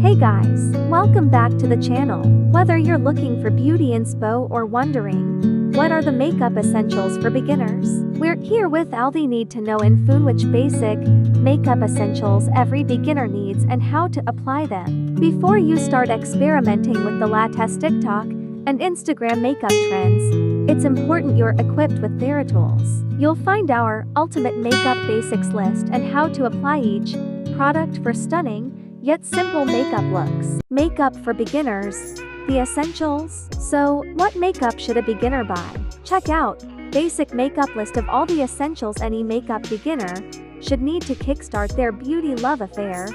Hey guys, welcome back to the channel. Whether you're looking for beauty inspo or wondering, what are the makeup essentials for beginners? We're here with all the need to know info which basic makeup essentials every beginner needs and how to apply them. Before you start experimenting with the latest TikTok and Instagram makeup trends, it's important you're equipped with their tools. You'll find our ultimate makeup basics list and how to apply each product for stunning yet simple makeup looks. Makeup for beginners, the essentials. So, what makeup should a beginner buy? Check out basic makeup list of all the essentials any makeup beginner should need to kickstart their beauty love affair.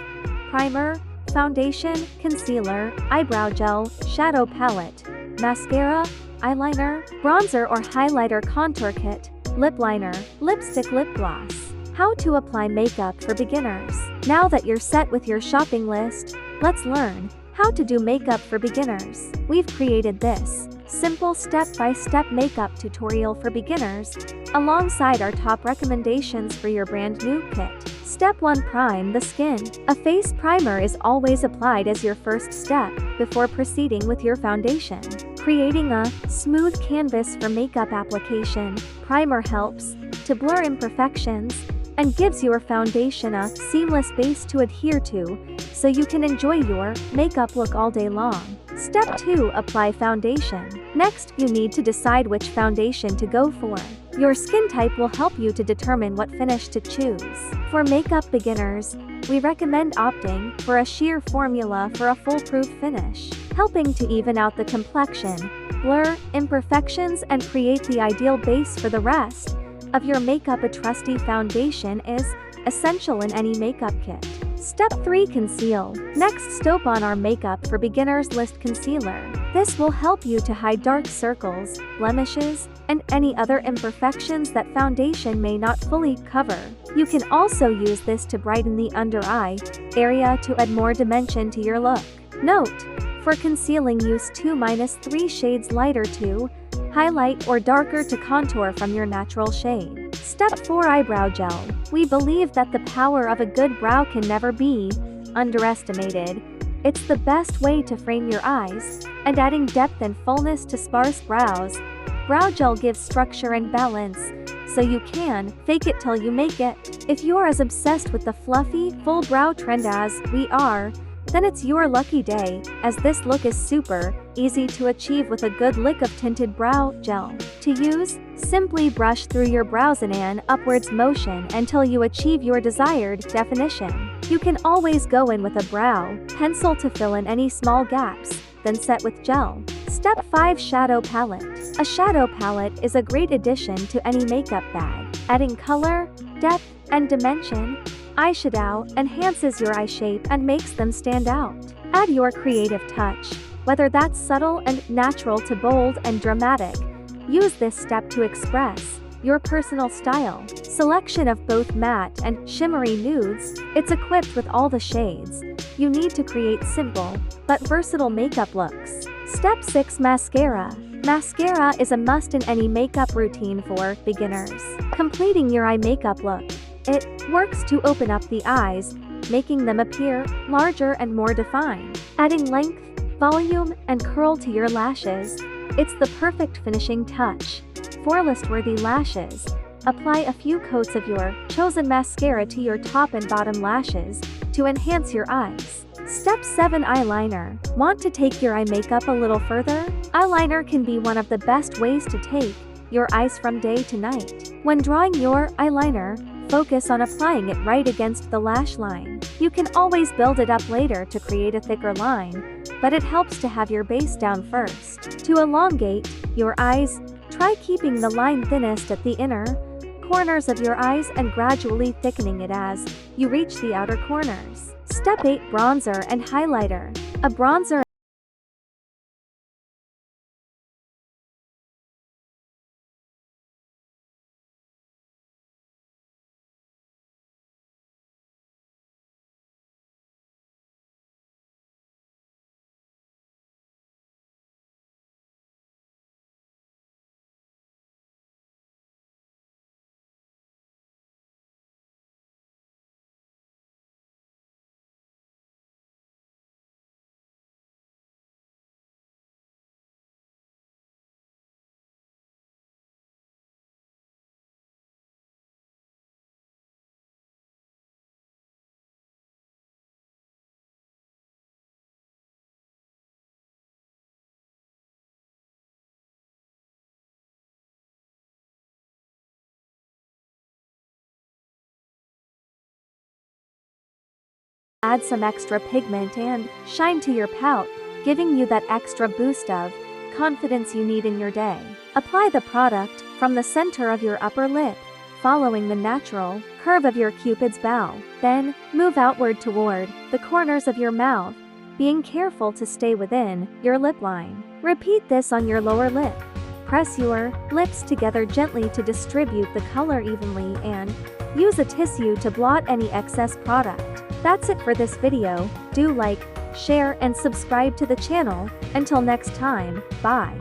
Primer, foundation, concealer, eyebrow gel, shadow palette, mascara, eyeliner, bronzer or highlighter contour kit, lip liner, lipstick, lip gloss. How to apply makeup for beginners. Now that you're set with your shopping list, let's learn how to do makeup for beginners. We've created this simple step-by-step makeup tutorial for beginners, alongside our top recommendations for your brand new kit. Step 1. Prime the skin. A face primer is always applied as your first step, before proceeding with your foundation. Creating a smooth canvas for makeup application, primer helps to blur imperfections and gives your foundation a seamless base to adhere to, so you can enjoy your makeup look all day long. Step 2. Apply foundation. Next, you need to decide which foundation to go for. Your skin type will help you to determine what finish to choose. For makeup beginners, we recommend opting for a sheer formula for a foolproof finish, helping to even out the complexion, blur imperfections and create the ideal base for the rest of your makeup. A trusty foundation is essential in any makeup kit. Step 3. Conceal. Next, step on our makeup for beginners list concealer. This will help you to hide dark circles, blemishes, and any other imperfections that foundation may not fully cover. You can also use this to brighten the under eye area to add more dimension to your look. Note: for concealing, use 2-3 shades lighter to highlight or darker to contour from your natural shade. Step 4. Eyebrow gel. We believe that the power of a good brow can never be underestimated. It's the best way to frame your eyes, and adding depth and fullness to sparse brows. Brow gel gives structure and balance, so you can fake it till you make it. If you're as obsessed with the fluffy, full brow trend as we are, then it's your lucky day, as this look is super easy to achieve with a good lick of tinted brow gel. To use, simply brush through your brows in an upwards motion until you achieve your desired definition. You can always go in with a brow pencil to fill in any small gaps, then set with gel. Step 5. Shadow palette. A shadow palette is a great addition to any makeup bag, adding color, depth, and dimension. Eyeshadow enhances your eye shape and makes them stand out. Add your creative touch, whether that's subtle and natural to bold and dramatic. Use this step to express your personal style. Selection of both matte and shimmery nudes. It's equipped with all the shades you need to create simple but versatile makeup looks. Step 6. Mascara. Mascara is a must in any makeup routine for beginners. Completing your eye makeup look. It works to open up the eyes, making them appear larger and more defined. Adding length, volume, and curl to your lashes. It's the perfect finishing touch. For list-worthy lashes, apply a few coats of your chosen mascara to your top and bottom lashes to enhance your eyes. Step 7. Eyeliner. Want to take your eye makeup a little further? Eyeliner can be one of the best ways to take your eyes from day to night. When drawing your eyeliner, focus on applying it right against the lash line. You can always build it up later to create a thicker line, but it helps to have your base down first. To elongate your eyes, try keeping the line thinnest at the inner corners of your eyes and gradually thickening it as you reach the outer corners. Step 8. Bronzer and highlighter. A bronzer add some extra pigment and shine to your pout, giving you that extra boost of confidence you need in your day. Apply the product from the center of your upper lip, following the natural curve of your Cupid's bow. Then, move outward toward the corners of your mouth, being careful to stay within your lip line. Repeat this on your lower lip. Press your lips together gently to distribute the color evenly and use a tissue to blot any excess product. That's it for this video. Do like, share and subscribe to the channel. Until next time, bye.